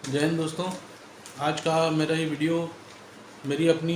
जय हिंद दोस्तों। आज का मेरा ये वीडियो मेरी अपनी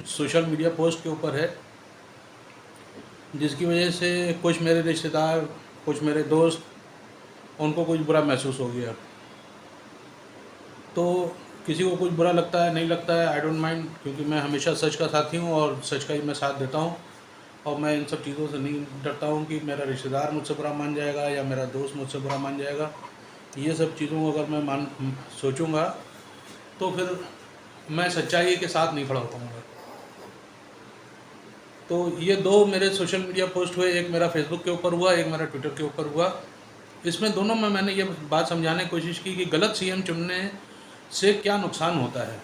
सोशल मीडिया पोस्ट के ऊपर है, जिसकी वजह से कुछ मेरे रिश्तेदार, कुछ मेरे दोस्त, उनको कुछ बुरा महसूस हो गया। तो किसी को कुछ बुरा लगता है, नहीं लगता है, आई डोंट माइंड, क्योंकि मैं हमेशा सच का साथी हूँ और सच का ही मैं साथ देता हूँ। और मैं इन सब चीज़ों से नहीं डरता हूँ कि मेरा रिश्तेदार मुझसे बुरा मान जाएगा या मेरा दोस्त मुझसे बुरा मान जाएगा। ये सब चीज़ों को अगर मैं सोचूंगा तो फिर मैं सच्चाई के साथ नहीं खड़ा हो पाऊँगा। तो ये दो मेरे सोशल मीडिया पोस्ट हुए, एक मेरा फेसबुक के ऊपर हुआ, एक मेरा ट्विटर के ऊपर हुआ। इसमें दोनों में मैंने ये बात समझाने की कोशिश की कि गलत सीएम चुनने से क्या नुकसान होता है।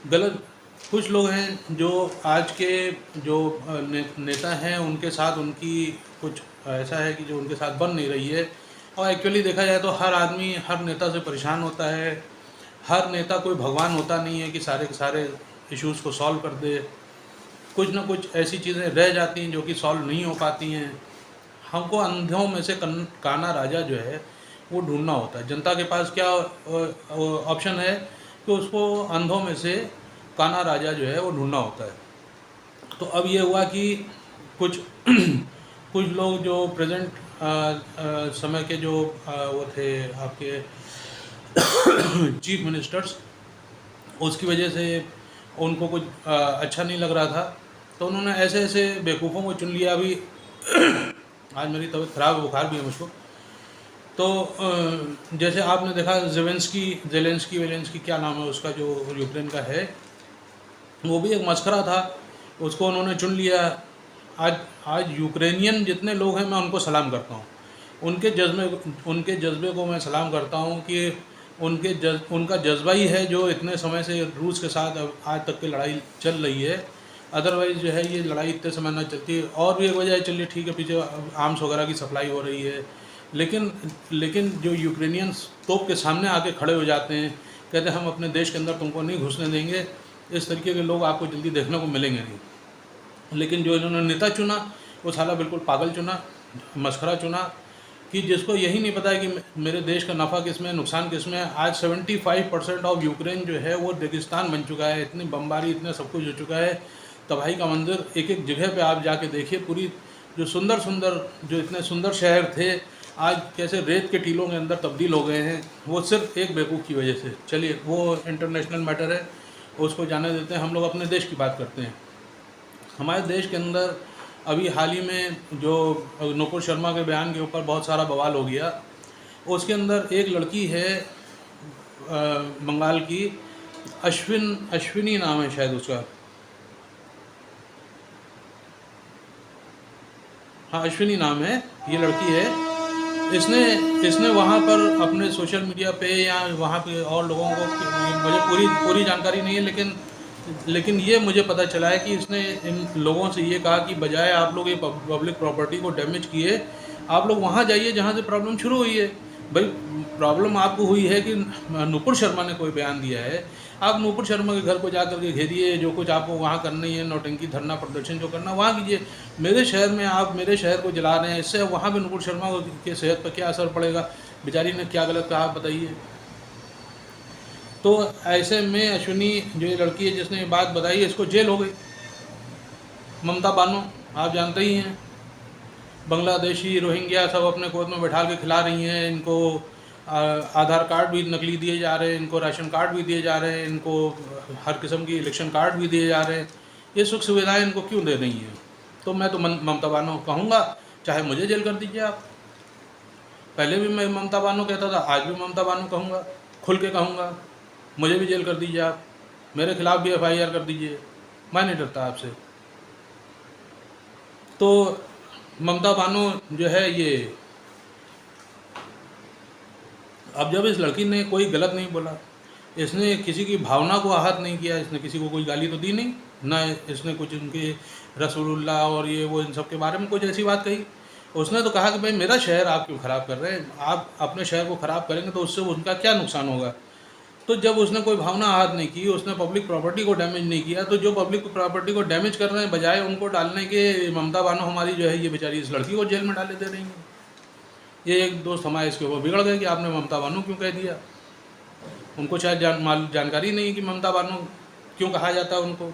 गलत कुछ लोग हैं जो आज के जो नेता हैं उनके साथ उनकी कुछ ऐसा है कि जो उनके साथ बन नहीं रही है। और एक्चुअली देखा जाए तो हर आदमी हर नेता से परेशान होता है। हर नेता कोई भगवान होता नहीं है कि सारे के सारे इश्यूज़ को सॉल्व कर दे। कुछ ना कुछ ऐसी चीज़ें रह जाती हैं जो कि सॉल्व नहीं हो पाती हैं। हमको अंधों में से काना राजा जो है वो ढूंढना होता है। जनता के पास क्या ऑप्शन है कि उसको अंधों में से काना राजा जो है वो ढूंढना होता है। तो अब ये हुआ कि कुछ कुछ लोग जो प्रेजेंट समय के जो वो थे आपके चीफ मिनिस्टर्स, उसकी वजह से उनको कुछ अच्छा नहीं लग रहा था, तो उन्होंने ऐसे ऐसे बेवकूफ़ों को चुन लिया। अभी आज मेरी तबीयत ख़राब है, बुखार भी है मुझको। तो जैसे आपने देखा जेलेंस्की क्या नाम है उसका, जो यूक्रेन का है, वो भी एक मस्खरा था, उसको उन्होंने चुन लिया। आज आज यूक्रेनियन जितने लोग हैं मैं उनको सलाम करता हूँ, उनके जज्बे को मैं सलाम करता हूँ कि उनका जज्बा ही है जो इतने समय से रूस के साथ आज तक की लड़ाई चल रही है। अदरवाइज़ जो है ये लड़ाई इतने समय ना चलती। और भी एक वजह है, चलिए ठीक है, पीछे आर्म्स वगैरह की सप्लाई हो रही है, लेकिन जो यूक्रेनियंस तोप के सामने आके खड़े हो जाते हैं, कहते हैं हम अपने देश के अंदर तुमको नहीं घुसने देंगे, इस तरीके के लोग आपको जल्दी देखने को मिलेंगे नहीं। लेकिन जो इन्होंने नेता चुना वो साला बिल्कुल पागल चुना, मस्खरा चुना, कि जिसको यही नहीं पता है कि मेरे देश का नफ़ा किस में, नुकसान किस में। आज 75% ऑफ यूक्रेन जो है वो रेगिस्तान बन चुका है। इतनी बमबारी, इतना सब कुछ हो चुका है, तबाही का मंदिर। एक एक जगह पे आप जाके देखिए, पूरी जो जो इतने सुंदर शहर थे आज कैसे रेत के टीलों के अंदर तब्दील हो गए हैं, वो सिर्फ एक बेवकूफ़ की वजह से। चलिए वो इंटरनेशनल मैटर है, उसको जाने देते हैं। हम लोग अपने देश की बात करते हैं। हमारे देश के अंदर अभी हाल ही में जो नुपुर शर्मा के बयान के ऊपर बहुत सारा बवाल हो गया, उसके अंदर एक लड़की है बंगाल की, अश्विनी नाम है शायद उसका, हाँ अश्विनी नाम है, ये लड़की है। इसने वहाँ पर अपने सोशल मीडिया पे या वहाँ पे और लोगों को, मुझे पूरी जानकारी नहीं है, लेकिन ये मुझे पता चला है कि इसने इन लोगों से ये कहा कि बजाय आप लोग ये पब्लिक प्रॉपर्टी को डैमेज किए, आप लोग वहाँ जाइए जहाँ से प्रॉब्लम शुरू हुई है। भाई प्रॉब्लम आपको हुई है कि नुपुर शर्मा ने कोई बयान दिया है, आप नुपुर शर्मा के घर को जा कर के घेरिए, जो कुछ आपको वहाँ करना ही है, नौटंकी, धरना प्रदर्शन जो करना वहाँ कीजिए। मेरे शहर में आप मेरे शहर को जला रहे हैं, इससे वहाँ पे नुपुर शर्मा के सेहत पर क्या असर पड़ेगा? बेचारी ने क्या गलत कहा बताइए। तो ऐसे में अश्विनी जो ये लड़की है जिसने ये बात बताई, इसको जेल हो गई। ममता बानो आप जानते ही हैं, बांग्लादेशी रोहिंग्या सब अपने गोद में बैठा के खिला रही हैं। इनको आधार कार्ड भी नकली दिए जा रहे हैं, इनको राशन कार्ड भी दिए जा रहे हैं, इनको हर किस्म की इलेक्शन कार्ड भी दिए जा रहे हैं। ये सुख सुविधाएं इनको क्यों दे रही हैं? तो मैं तो ममता बानो कहूँगा, चाहे मुझे जेल कर दीजिए आप। पहले भी मैं ममता बानो कहता था, आज भी ममता बानो कहूँगा, खुल के कहूँगा। मुझे भी जेल कर दीजिए आप, मेरे खिलाफ़ भी FIR कर दीजिए, मैं नहीं डरता आपसे। तो ममता बानो जो है ये, अब जब इस लड़की ने कोई गलत नहीं बोला, इसने किसी की भावना को आहत नहीं किया, इसने किसी को कोई गाली तो दी नहीं, ना इसने कुछ उनके रसूलुल्लाह और ये वो इन सब के बारे में कुछ ऐसी बात कही। उसने तो कहा कि भाई मेरा शहर आप क्यों ख़राब कर रहे हैं, आप अपने शहर को ख़राब करेंगे तो उससे उनका क्या नुकसान होगा। तो जब उसने कोई भावना आहत नहीं की, उसने पब्लिक प्रॉपर्टी को डैमेज नहीं किया, तो जो पब्लिक प्रॉपर्टी को डैमेज कर रहे हैं, बजाय उनको डालने के, ममता बानो हमारी जो है ये बेचारी इस लड़की को जेल में डाले दे रही हैं। ये एक दोस्त हमारे इसके ऊपर बिगड़ गए कि आपने ममता बानो क्यों कह दिया। उनको शायद जानकारी नहीं है कि ममता बानो क्यों कहा जाता है उनको।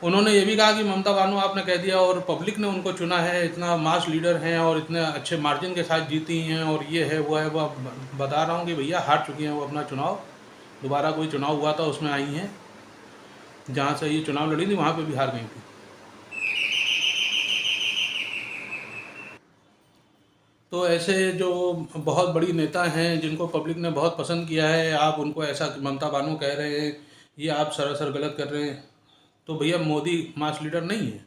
उन्होंने ये भी कहा कि ममता बानो आपने कह दिया और पब्लिक ने उनको चुना है, इतना मास लीडर हैं और इतने अच्छे मार्जिन के साथ जीती हैं और ये है वो है। वो बता रहा हूँ कि भैया हार चुकी हैं वो अपना चुनाव। दोबारा कोई चुनाव हुआ था उसमें आई हैं, जहाँ से ये चुनाव लड़ी थी वहाँ पे भी हार गई थी। तो ऐसे जो बहुत बड़ी नेता हैं जिनको पब्लिक ने बहुत पसंद किया है, आप उनको ऐसा ममता बानो कह रहे हैं, ये आप सरासर गलत कर रहे हैं। तो भैया मोदी मास लीडर नहीं है,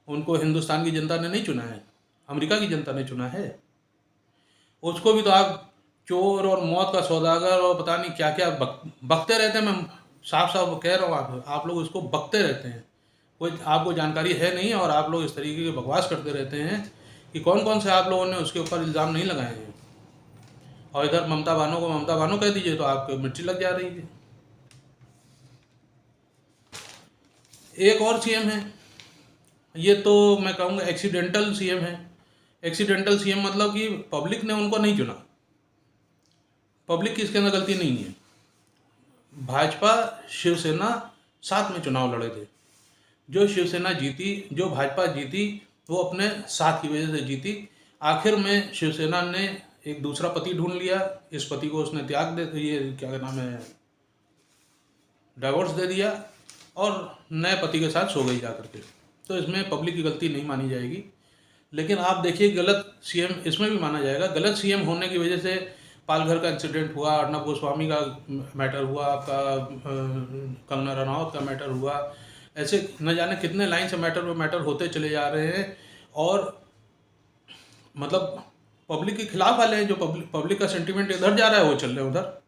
उनको हिंदुस्तान की जनता ने नहीं चुना है, अमेरिका की जनता ने चुना है। उसको भी तो आप चोर और मौत का सौदागर और पता नहीं क्या क्या बकते रहते हैं। मैं साफ साफ कह रहा हूँ, आप लोग उसको बकते रहते हैं, कोई आपको जानकारी है नहीं और आप लोग इस तरीके के बकवास करते रहते हैं कि कौन कौन से आप लोगों ने उसके ऊपर इल्ज़ाम नहीं लगाए हैं। और इधर ममता बानो को ममता बानो कह दीजिए तो आपको मिर्ची लग जा रही है। एक और सीएम है, ये तो मैं कहूँगा एक्सीडेंटल सीएम है। एक्सीडेंटल सीएम मतलब कि पब्लिक ने उनको नहीं चुना, पब्लिक की इसके अंदर गलती नहीं है। भाजपा शिवसेना साथ में चुनाव लड़े थे, जो शिवसेना जीती, जो भाजपा जीती, वो अपने साथ की वजह से जीती। आखिर में शिवसेना ने एक दूसरा पति ढूंढ लिया, इस पति को उसने त्याग दे, ये क्या नाम है, डाइवोर्स दे दिया और नए पति के साथ सो गई जाकर के। तो इसमें पब्लिक की गलती नहीं मानी जाएगी। लेकिन आप देखिए गलत सीएम इसमें भी माना जाएगा। गलत सीएम होने की वजह से पालघर का इंसिडेंट हुआ, अर्नब गोस्वामी का मैटर हुआ, आपका कंगना रनौत का मैटर हुआ, ऐसे न जाने कितने लाइन से मैटर होते चले जा रहे हैं। और मतलब पब्लिक के खिलाफ वाले हैं, जो पब्लिक का सेंटिमेंट इधर जा रहा है वो चल रहे हैं उधर।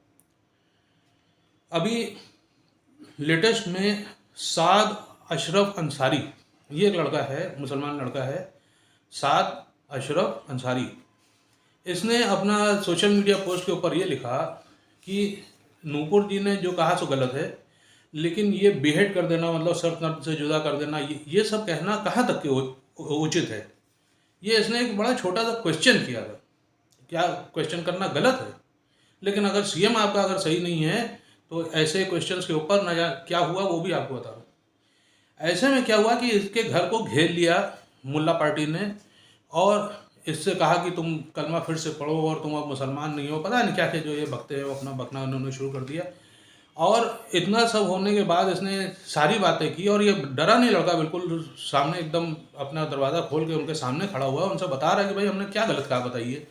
अभी लेटेस्ट में साद अशरफ अंसारी, ये एक लड़का है, मुसलमान लड़का है, साद अशरफ अंसारी। इसने अपना सोशल मीडिया पोस्ट के ऊपर ये लिखा कि नूपुर जी ने जो कहा सो गलत है, लेकिन ये बेहेड कर देना, मतलब सर नर्द से जुदा कर देना, ये सब कहना कहाँ तक के उचित है। ये इसने एक बड़ा छोटा सा क्वेश्चन किया था। क्या क्वेश्चन करना गलत है? लेकिन अगर सीएम आपका अगर सही नहीं है तो ऐसे क्वेश्चंस के ऊपर न क्या हुआ वो भी आपको बता रहा हूँ। ऐसे में क्या हुआ कि इसके घर को घेर लिया मुल्ला पार्टी ने और इससे कहा कि तुम कलमा फिर से पढ़ो और तुम अब मुसलमान नहीं हो, पता नहीं क्या क्या जो ये बकते हैं वो अपना बकना उन्होंने शुरू कर दिया। और इतना सब होने के बाद इसने सारी बातें की और ये डरा नहीं लड़का, बिल्कुल सामने एकदम अपना दरवाज़ा खोल के उनके सामने खड़ा हुआ, उनसे बता रहा है कि भाई हमने क्या गलत कहा बताइए।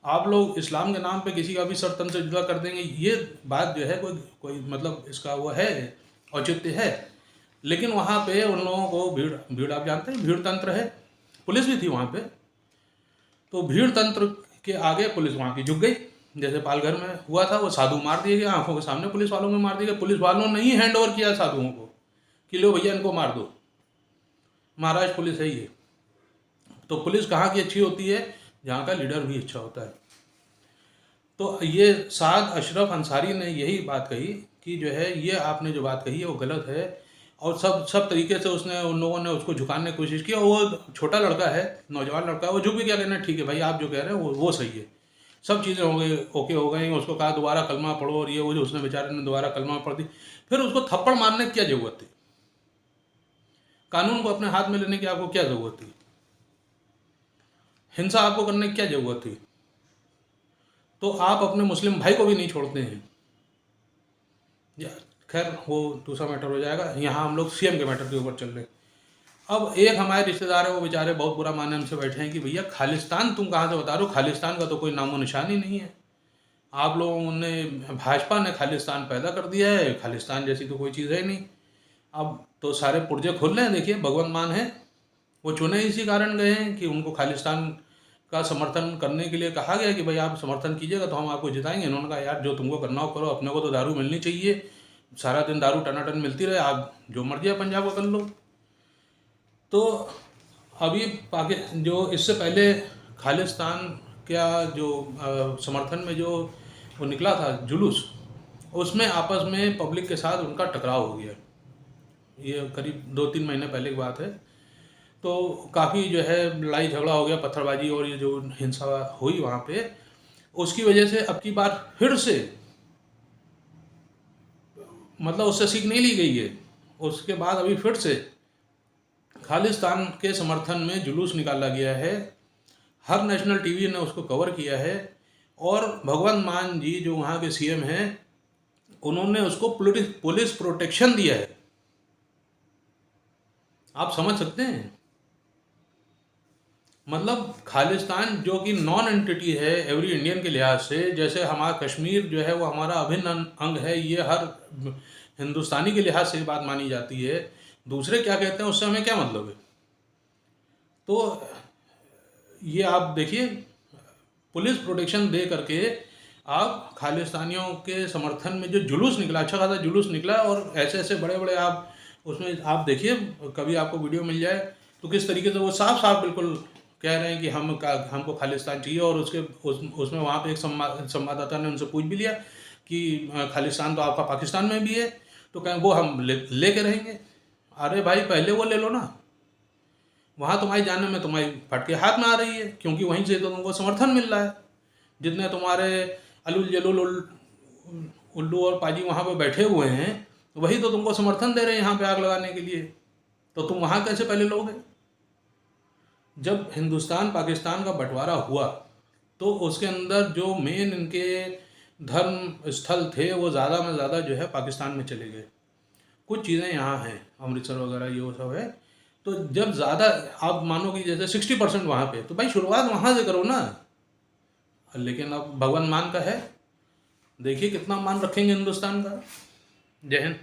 आप लोग इस्लाम के नाम पे किसी का भी सर तन से जुदा कर देंगे, ये बात जो है कोई मतलब इसका वो है, औचित्य है। लेकिन वहाँ पे उन लोगों को भीड़ आप जानते हैं, भीड़ तंत्र है, पुलिस भी थी वहाँ पे। तो भीड़ तंत्र के आगे पुलिस वहाँ की झुक गई। जैसे पालघर में हुआ था, वो साधु मार दिए गए, आंखों के सामने पुलिस वालों में मार दिए गए। पुलिस वालों ने ही हैंड ओवर किया साधुओं को कि लो भैया इनको मार दो, महाराज पुलिस है ये। तो पुलिस कहाँ की अच्छी होती है? जहाँ का लीडर भी अच्छा होता है। तो ये साद अशरफ अंसारी ने यही बात कही कि जो है ये आपने जो बात कही है वो गलत है। और सब तरीके से उसने उन लोगों ने उसको झुकाने की कोशिश की। और वो छोटा लड़का है, नौजवान लड़का है, वो झुक भी क्या कहना, ठीक है भाई आप जो कह रहे हैं वो सही है, सब चीज़ें हो गई, ओके हो गई। उसको कहा दोबारा कलमा पढ़ो और ये वो जो उसने बेचारे ने दोबारा कलमा पढ़ दी। फिर उसको थप्पड़ मारने की क्या ज़रूरत थी? कानून को अपने हाथ में लेने की आपको क्या ज़रूरत थी? हिंसा आपको करने की क्या ज़रूरत थी? तो आप अपने मुस्लिम भाई को भी नहीं छोड़ते हैं। खैर वो दूसरा मैटर हो जाएगा। यहाँ हम लोग सीएम के मैटर के ऊपर चल रहे। अब एक हमारे रिश्तेदार है, वो बेचारे बहुत बुरा माने हमसे बैठे हैं कि भैया खालिस्तान तुम कहाँ से बता रहे हो? खालिस्तान का तो कोई नामो निशान ही नहीं है। आप लोगों ने, भाजपा ने खालिस्तान पैदा कर दिया है, खालिस्तान जैसी तो कोई चीज़ है नहीं। अब तो सारे पुर्जे खुल रहे हैं। देखिए भगवंत मान है, वो चुने इसी कारण गए हैं कि उनको खालिस्तान का समर्थन करने के लिए कहा गया कि भाई आप समर्थन कीजिएगा तो हम आपको जिताएंगे। इन्होंने कहा यार जो तुमको करना हो करो, अपने को तो दारू मिलनी चाहिए, सारा दिन दारू टनाटन मिलती रहे, आप जो मर्जी है पंजाब को कर लो। तो अभी जो इससे पहले खालिस्तान का जो समर्थन में जो वो निकला था जुलूस, उसमें आपस में पब्लिक के साथ उनका टकराव हो गया। ये करीब 2-3 महीने पहले की बात है। तो काफ़ी जो है लड़ाई झगड़ा हो गया, पत्थरबाजी और ये जो हिंसा हुई वहाँ पे, उसकी वजह से अब की बार फिर से, मतलब उससे सीख नहीं ली गई है। उसके बाद अभी फिर से खालिस्तान के समर्थन में जुलूस निकाला गया है। हर नेशनल टीवी ने उसको कवर किया है और भगवंत मान जी जो वहाँ के सीएम हैं, उन्होंने उसको पुलिस प्रोटेक्शन दिया है। आप समझ सकते हैं, मतलब खालिस्तान जो कि नॉन एंटिटी है एवरी इंडियन के लिहाज से, जैसे हमारा कश्मीर जो है वो हमारा अभिन्न अंग है, ये हर हिंदुस्तानी के लिहाज से बात मानी जाती है। दूसरे क्या कहते हैं उससे हमें क्या मतलब है। तो ये आप देखिए, पुलिस प्रोटेक्शन दे करके आप खालिस्तानियों के समर्थन में जो जुलूस निकला, अच्छा खासा जुलूस निकला, और ऐसे ऐसे बड़े बड़े आप उसमें आप देखिए, कभी आपको वीडियो मिल जाए तो किस तरीके से वो साफ साफ बिल्कुल कह रहे हैं कि हमको खालिस्तान चाहिए। और उसमें वहाँ पे एक संवाददाता ने उनसे पूछ भी लिया कि खालिस्तान तो आपका पाकिस्तान में भी है, तो कहें वो हम लेके रहेंगे। अरे भाई पहले वो ले लो ना, वहाँ तुम्हारी जानने में तुम्हारी फटके हाथ में आ रही है, क्योंकि वहीं से तो तुमको समर्थन मिल रहा है। जितने तुम्हारे अलुल जलुल उल्लू और पाजी वहाँ पे बैठे हुए हैं, वही तो तुमको समर्थन दे रहे हैं यहाँ पे आग लगाने के लिए। तो तुम वहाँ कैसे पहले लोगे। जब हिंदुस्तान पाकिस्तान का बंटवारा हुआ तो उसके अंदर जो मेन इनके धर्म स्थल थे वो ज़्यादा में ज़्यादा जो है पाकिस्तान में चले गए। कुछ चीज़ें यहाँ हैं, अमृतसर वगैरह ये वो सब है। तो जब ज़्यादा आप मानो कि जैसे 60% वहाँ पे, तो भाई शुरुआत वहाँ से करो ना। लेकिन अब भगवान मान का है, देखिए कितना मान रखेंगे हिंदुस्तान का। जय हिंद।